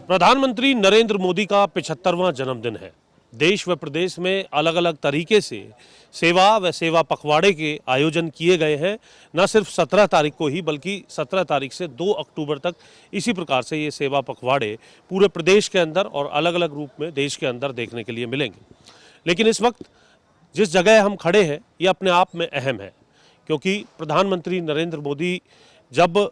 प्रधानमंत्री नरेंद्र मोदी का 75वां जन्मदिन है। देश व प्रदेश में अलग अलग तरीके से सेवा व सेवा पखवाड़े के आयोजन किए गए हैं। न सिर्फ 17 तारीख को ही बल्कि 17 तारीख से 2 अक्टूबर तक इसी प्रकार से ये सेवा पखवाड़े पूरे प्रदेश के अंदर और अलग अलग रूप में देश के अंदर देखने के लिए मिलेंगे। लेकिन इस वक्त जिस जगह हम खड़े हैं ये अपने आप में अहम है, क्योंकि प्रधानमंत्री नरेंद्र मोदी जब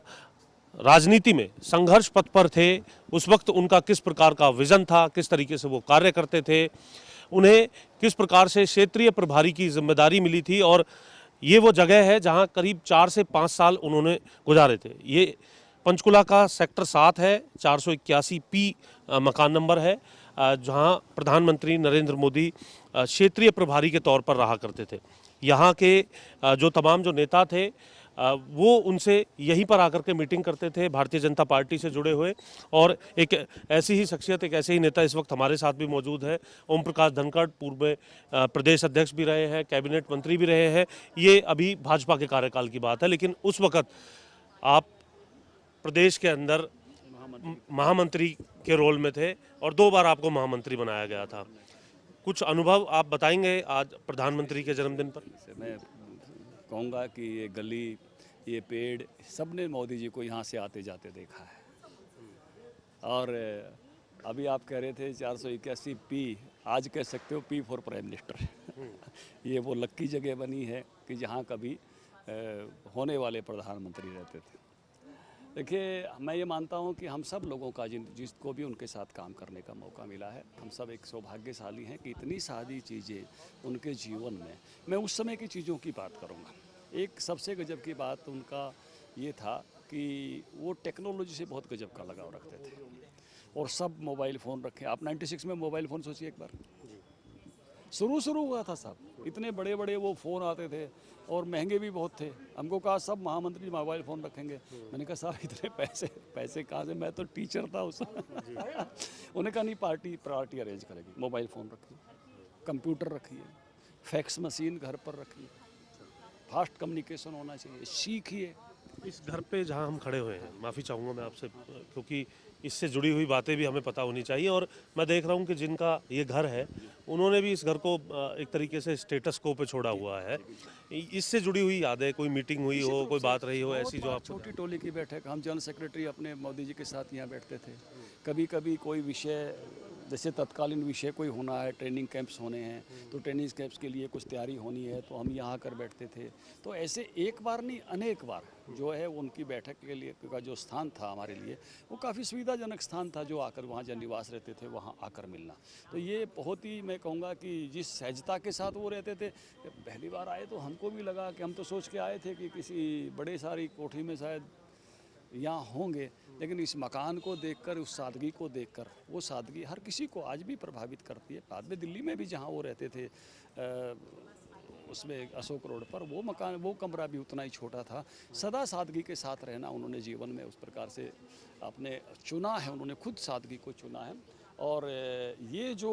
राजनीति में संघर्ष पथ पर थे उस वक्त उनका किस प्रकार का विजन था, किस तरीके से वो कार्य करते थे, उन्हें किस प्रकार से क्षेत्रीय प्रभारी की जिम्मेदारी मिली थी। और ये वो जगह है जहां करीब 4 से 5 साल उन्होंने गुजारे थे। ये पंचकुला का सेक्टर 7 है, 481 पी मकान नंबर है, जहां प्रधानमंत्री नरेंद्र मोदी क्षेत्रीय प्रभारी के तौर पर रहा करते थे। यहाँ के जो तमाम जो नेता थे वो उनसे यहीं पर आकर के मीटिंग करते थे, भारतीय जनता पार्टी से जुड़े हुए। और एक ऐसी ही शख्सियत, एक ऐसे ही नेता इस वक्त हमारे साथ भी मौजूद है। ओम प्रकाश धनखड़ पूर्व में प्रदेश अध्यक्ष भी रहे हैं, कैबिनेट मंत्री भी रहे हैं। ये अभी भाजपा के कार्यकाल की बात है, लेकिन उस वक्त आप प्रदेश के अंदर महामंत्री के रोल में थे और 2 बार आपको महामंत्री बनाया गया था। कुछ अनुभव आप बताएंगे आज प्रधानमंत्री के जन्मदिन पर? मैं कहूँगा कि ये गली, ये पेड़, सबने मोदी जी को यहाँ से आते जाते देखा है। और अभी आप कह रहे थे 481 पी, आज कह सकते हो पी फॉर प्राइम मिनिस्टर। ये वो लक्की जगह बनी है कि जहाँ कभी होने वाले प्रधानमंत्री रहते थे। देखिए, मैं ये मानता हूँ कि हम सब लोगों का जिसको भी उनके साथ काम करने का मौका मिला है, हम सब एक सौभाग्यशाली हैं कि इतनी सारी चीज़ें उनके जीवन में। मैं उस समय की चीज़ों की बात करूँगा। एक सबसे गजब की बात उनका ये था कि वो टेक्नोलॉजी से बहुत गजब का लगाव रखते थे और सब मोबाइल फ़ोन रखे। आप 96 में मोबाइल फ़ोन सोचिए एक बार, शुरू हुआ था सब, इतने बड़े बड़े वो फ़ोन आते थे और महंगे भी बहुत थे। हमको कहा सब महामंत्री मोबाइल फ़ोन रखेंगे। मैंने कहा साहब इतने पैसे कहाँ से, मैं तो टीचर था उस उन्होंने कहा नहीं, पार्टी अरेंज करेगी। मोबाइल फ़ोन रखिए, कंप्यूटर रखिए, फैक्स मशीन घर पर रखिए, फास्ट कम्युनिकेशन होना चाहिए, सीखिए। इस घर पे जहां हम खड़े हुए हैं, माफ़ी चाहूँगा मैं आपसे, क्योंकि इससे जुड़ी हुई बातें भी हमें पता होनी चाहिए। और मैं देख रहा हूँ कि जिनका ये घर है उन्होंने भी इस घर को एक तरीके से स्टेटस को पे छोड़ा हुआ है। इससे जुड़ी हुई यादें, कोई मीटिंग हुई हो, कोई बात रही हो ऐसी जो आप? छोटी टोली की बैठक, हम जनरल सेक्रेटरी अपने मोदी जी के साथ यहाँ बैठते थे। कभी कभी कोई विषय, जैसे तत्कालीन विषय कोई होना है, ट्रेनिंग कैंप्स होने हैं तो ट्रेनिंग कैंप्स के लिए कुछ तैयारी होनी है तो हम यहाँ आकर बैठते थे। तो ऐसे एक बार नहीं अनेक बार जो है उनकी बैठक के लिए का जो स्थान था हमारे लिए, वो काफ़ी सुविधाजनक स्थान था। जो आकर वहाँ जन निवास रहते थे वहाँ आकर मिलना, तो ये बहुत ही, मैं कहूँगा कि जिस सहजता के साथ वो रहते थे। पहली बार आए तो हमको भी लगा कि हम तो सोच के आए थे कि किसी बड़े सारी कोठी में शायद यहाँ होंगे, लेकिन इस मकान को देखकर, उस सादगी को देखकर, वो सादगी हर किसी को आज भी प्रभावित करती है। बाद में दिल्ली में भी जहाँ वो रहते थे उसमें अशोक रोड पर, वो मकान, वो कमरा भी उतना ही छोटा था। सदा सादगी के साथ रहना उन्होंने जीवन में उस प्रकार से अपने चुना है, उन्होंने खुद सादगी को चुना है। और ये जो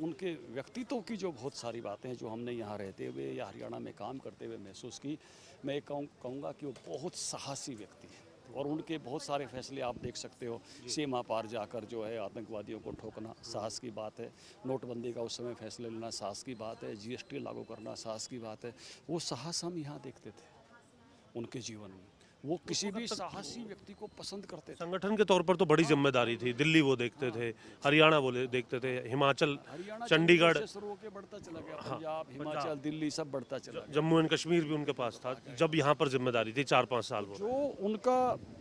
उनके व्यक्तित्व की जो बहुत सारी बातें हैं जो हमने यहाँ रहते हुए या हरियाणा में काम करते हुए महसूस की, मैं कहूँगा कि वो बहुत साहसी व्यक्ति है। और उनके बहुत सारे फैसले आप देख सकते हो, सीमा पार जाकर जो है आतंकवादियों को ठोकना साहस की बात है, नोटबंदी का उस समय फैसले लेना साहस की बात है, जीएसटी लागू करना साहस की बात है। वो साहस हम यहाँ देखते थे उनके जीवन में। वो किसी भी साहसी व्यक्ति को पसंद करते थे। संगठन के तौर पर तो बड़ी जिम्मेदारी थी। दिल्ली वो देखते थे, हरियाणा वो देखते थे, हिमाचल, चंडीगढ़ से शुरू होकर बढ़ता चला गया, पंजाब, हिमाचल, दिल्ली सब बढ़ता चला गया। जम्मू एंड कश्मीर भी उनके पास था जब यहाँ पर जिम्मेदारी थी 4-5 साल वो। जो उनका,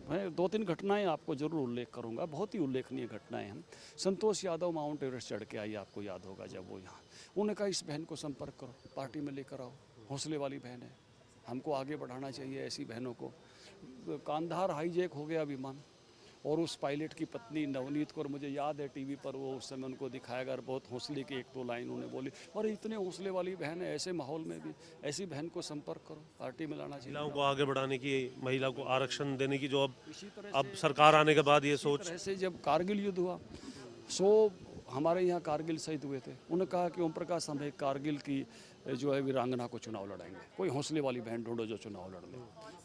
मैं 2-3 घटनाएं आपको जरूर उल्लेख करूंगा, बहुत ही उल्लेखनीय घटनाएं हैं। संतोष यादव माउंट एवरेस्ट चढ़ के आई, आपको याद होगा जब वो यहाँ, उन्होंने कहा इस बहन को संपर्क करो, पार्टी में लेकर आओ, हौसले वाली बहन है, हमको आगे बढ़ाना चाहिए ऐसी बहनों को। कांधार हाईजैक हो गया विमान और उस पायलट की पत्नी नवनीत को, और मुझे याद है टीवी पर वो उस समय उनको दिखाया गया, बहुत हौसले की 1-2 लाइन उन्होंने बोली। और इतने हौसले वाली बहन है, ऐसे माहौल में भी ऐसी बहन को संपर्क करो, पार्टी में लाना चाहिए। महिलाओं को आगे बढ़ाने की, महिला को आरक्षण देने की जो अब सरकार आने के बाद ये सोच। ऐसे जब कारगिल युद्ध हुआ, 100 हमारे यहाँ कारगिल शहीद हुए थे, उन्होंने कहा कि ओम प्रकाश हमें कारगिल की जो है वीरांगना को चुनाव लड़ाएंगे। कोई हौसले वाली बहन ढूंढो जो चुनाव लड़ ले।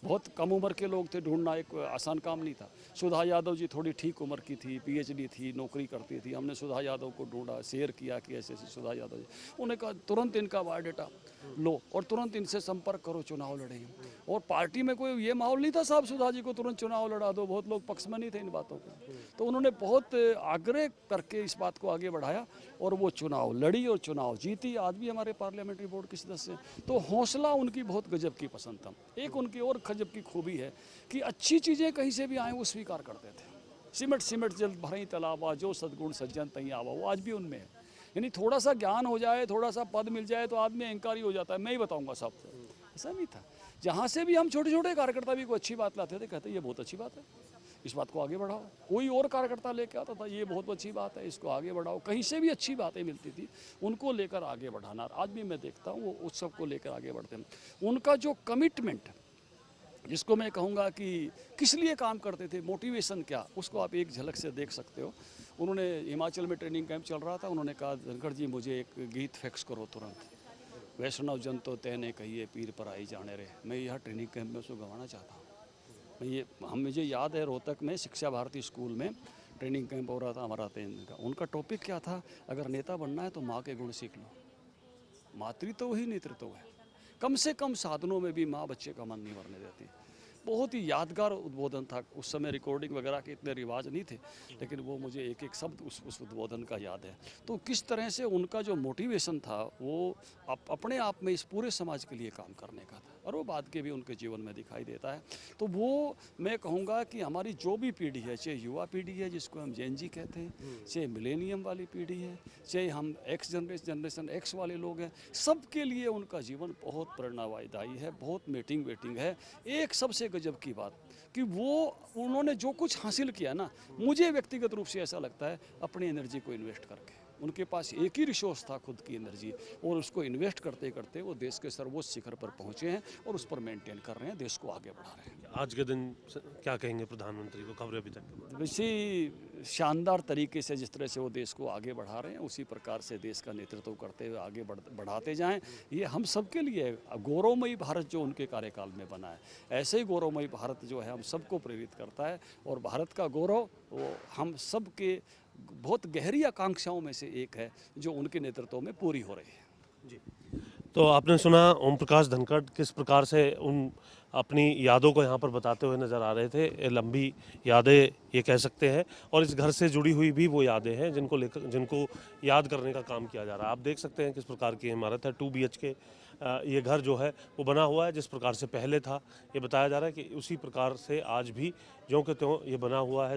बहुत कम उम्र के लोग थे, ढूंढना एक आसान काम नहीं था। सुधा यादव जी थोड़ी ठीक उम्र की थी, पीएचडी थी, नौकरी करती थी। हमने सुधा यादव को ढूंढा, शेयर किया कि ऐसे ऐसे सुधा यादव जी। उन्होंने कहा तुरंत इनका बायोडाटा लो और तुरंत इनसे संपर्क करो, चुनाव लड़ेंगे। और पार्टी में कोई ये माहौल नहीं था साहब सुधा जी को तुरंत चुनाव लड़ा दो, बहुत लोग पक्ष में नहीं थे इन बातों के। तो उन्होंने बहुत आग्रह करके इस बात को आगे बढ़ाया और वो चुनाव लड़ी और चुनाव जीती। आज भी हमारे पार्लियामेंट्री बोर्ड के सदस्य हैं। तो हौसला उनकी बहुत गजब की पसंद था। एक उनकी और गजब की खूबी है कि अच्छी चीज़ें कहीं से भी आए वो स्वीकार करते थे। सिमट जल भरई तालाबा, जो सद्गुण सज्जन तई आवा, वो आज भी उनमें है। यानी थोड़ा सा ज्ञान हो जाए, थोड़ा सा पद मिल जाए तो आदमी अहंकारी हो जाता है, मैं ही बताऊंगा सबको। ऐसा नहीं था। जहाँ से भी हम छोटे छोटे कार्यकर्ता भी कोई अच्छी बात लाते थे, कहते ये बहुत अच्छी बात है, इस बात को आगे बढ़ाओ। कोई और कार्यकर्ता लेके आता था, ये बहुत अच्छी बात है, इसको आगे बढ़ाओ। कहीं से भी अच्छी बातें मिलती थी, उनको लेकर आगे बढ़ाना। आज भी मैं देखता हूँ वो उत्सव को लेकर आगे बढ़ते हैं। उनका जो कमिटमेंट, जिसको मैं कहूँगा कि किस लिए काम करते थे, मोटिवेशन क्या, उसको आप एक झलक से देख सकते हो। उन्होंने हिमाचल में ट्रेनिंग कैंप चल रहा था, उन्होंने कहा धनखड़ जी मुझे एक गीत फैक्स करो तुरंत, वैष्णव जन तो तैने कहिए पीर पर आई जाने रे। मैं यह ट्रेनिंग कैंप में उसको गंवाना चाहता हूँ। मुझे याद है रोहतक में शिक्षा भारती स्कूल में ट्रेनिंग कैंप हो रहा था हमारा 3 दिन का। उनका टॉपिक क्या था, अगर नेता बनना है तो माँ के गुण सीख लो। मातृत्व ही नेतृत्व है। कम से कम साधनों में भी माँ बच्चे का मन नहीं भरने देती। बहुत ही यादगार उद्बोधन था। उस समय रिकॉर्डिंग वगैरह के इतने रिवाज नहीं थे, लेकिन वो मुझे एक एक शब्द उस उद्बोधन का याद है। तो किस तरह से उनका जो मोटिवेशन था वो अपने आप में इस पूरे समाज के लिए काम करने का था, और वो बाद के भी उनके जीवन में दिखाई देता है। तो वो मैं कहूँगा कि हमारी जो भी पीढ़ी है, चाहे युवा पीढ़ी है जिसको हम जेन जी कहते हैं, चाहे मिलेनियम वाली पीढ़ी है, चाहे हम एक्स जनरेशन एक्स वाले लोग हैं, सबके लिए उनका जीवन बहुत प्रेरणादायी है, बहुत वेटिंग है। एक सबसे गजब की बात कि वो उन्होंने जो कुछ हासिल किया ना, मुझे व्यक्तिगत रूप से ऐसा लगता है अपनी एनर्जी को इन्वेस्ट करके। उनके पास एक ही रिसोर्स था, खुद की एनर्जी, और उसको इन्वेस्ट करते करते वो देश के सर्वोच्च शिखर पर पहुंचे हैं और उस पर मेंटेन कर रहे हैं, देश को आगे बढ़ा रहे हैं। आज के दिन क्या कहेंगे प्रधानमंत्री को, खबरें अभी तक? वैसे शानदार तरीके से जिस तरह से वो देश को आगे बढ़ा रहे हैं, उसी प्रकार से देश का नेतृत्व करते हुए आगे बढ़ाते जाएं। ये हम सबके लिए गौरवमयी भारत जो उनके कार्यकाल में बना है, ऐसे ही गौरवमयी भारत जो है हम सबको प्रेरित करता है। और भारत का गौरव वो हम सब के बहुत गहरी आकांक्षाओं में से एक है जो उनके नेतृत्व में पूरी हो रही है। जी, तो आपने सुना ओम प्रकाश धनखड़ किस प्रकार से उन अपनी यादों को यहाँ पर बताते हुए नज़र आ रहे थे। ये लंबी यादें ये कह सकते हैं, और इस घर से जुड़ी हुई भी वो यादें हैं जिनको याद करने का काम किया जा रहा है। आप देख सकते हैं किस प्रकार की इमारत है, 2 BHK ये घर जो है वो बना हुआ है। जिस प्रकार से पहले था, ये बताया जा रहा है कि उसी प्रकार से आज भी ज्यों के त्यों ये बना हुआ है।